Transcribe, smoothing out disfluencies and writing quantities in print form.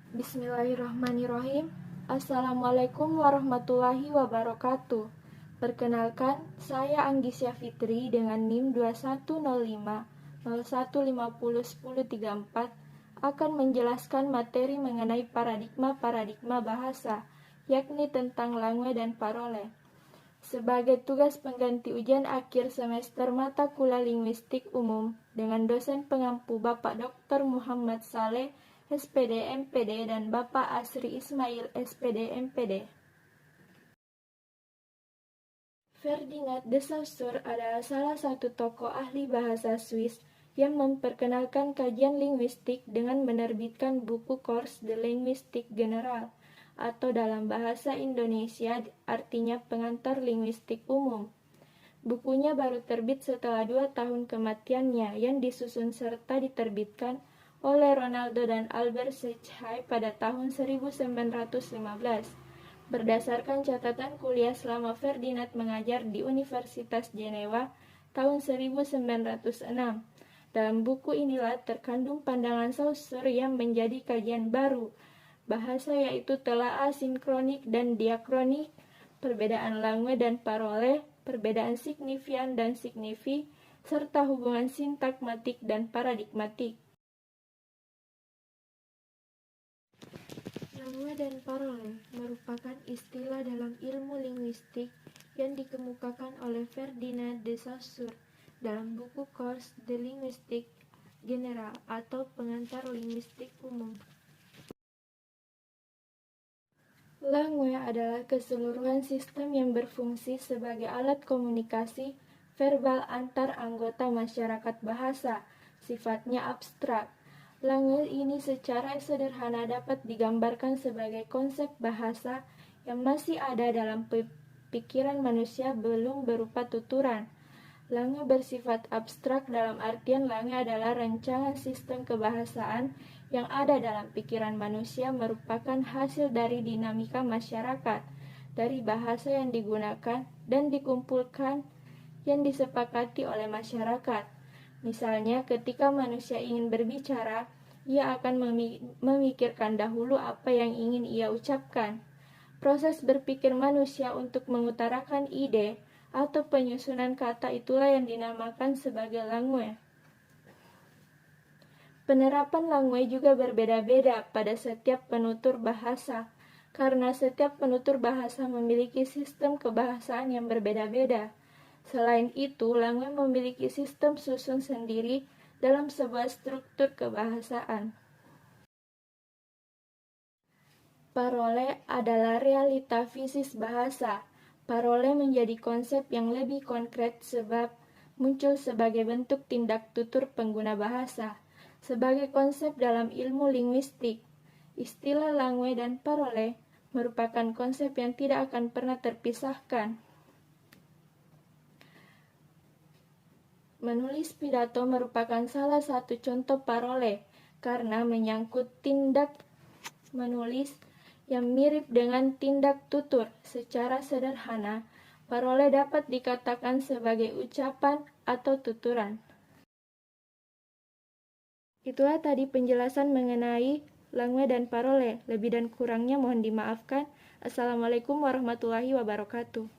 Bismillahirrahmanirrahim. Assalamualaikum warahmatullahi wabarakatuh. Perkenalkan, saya Anggisya Fitri dengan NIM 2105 01501034 akan menjelaskan materi mengenai paradigma bahasa, yakni tentang langue dan parole. Sebagai tugas pengganti ujian akhir semester mata kuliah linguistik umum dengan dosen pengampu Bapak Dr. Muhammad Saleh, SPD MPD, dan Bapak Asri Ismail, SPD MPD. Ferdinand de Saussure adalah salah satu tokoh ahli bahasa Swiss yang memperkenalkan kajian linguistik dengan menerbitkan buku Cours de Linguistique Générale, atau dalam bahasa Indonesia artinya pengantar linguistik umum. Bukunya baru terbit setelah 2 tahun kematiannya yang disusun serta diterbitkan oleh Ronaldo dan Albert Schweitzer pada tahun 1915. Berdasarkan catatan kuliah selama Ferdinand mengajar di Universitas Jenewa tahun 1906. Dalam buku inilah terkandung pandangan Saussure yang menjadi kajian baru bahasa, yaitu telaah sinkronik dan diakronik, perbedaan langue dan parole, perbedaan signifian dan signifi, serta hubungan sintakmatik dan paradigmatik. Langue dan parole merupakan istilah dalam ilmu linguistik yang dikemukakan oleh Ferdinand de Saussure dalam buku Cours de Linguistique Générale atau pengantar linguistik umum. Langue adalah keseluruhan sistem yang berfungsi sebagai alat komunikasi verbal antar anggota masyarakat bahasa, sifatnya abstrak. Langue ini secara sederhana dapat digambarkan sebagai konsep bahasa yang masih ada dalam pikiran manusia belum berupa tuturan. Langue bersifat abstrak dalam artian langue adalah rancangan sistem kebahasaan yang ada dalam pikiran manusia, merupakan hasil dari dinamika masyarakat, dari bahasa yang digunakan dan dikumpulkan yang disepakati oleh masyarakat. Misalnya, ketika manusia ingin berbicara, ia akan memikirkan dahulu apa yang ingin ia ucapkan. Proses berpikir manusia untuk mengutarakan ide atau penyusunan kata itulah yang dinamakan sebagai langue. Penerapan langue juga berbeda-beda pada setiap penutur bahasa, karena setiap penutur bahasa memiliki sistem kebahasaan yang berbeda-beda. Selain itu, langue memiliki sistem susun sendiri dalam sebuah struktur kebahasaan. Parole adalah realita fisis bahasa. Parole menjadi konsep yang lebih konkret sebab muncul sebagai bentuk tindak tutur pengguna bahasa. Sebagai konsep dalam ilmu linguistik, istilah langue dan parole merupakan konsep yang tidak akan pernah terpisahkan. Menulis pidato merupakan salah satu contoh parole karena menyangkut tindak menulis yang mirip dengan tindak tutur. Secara sederhana, parole dapat dikatakan sebagai ucapan atau tuturan. Itulah tadi penjelasan mengenai langue dan parole. Lebih dan kurangnya mohon dimaafkan. Assalamualaikum warahmatullahi wabarakatuh.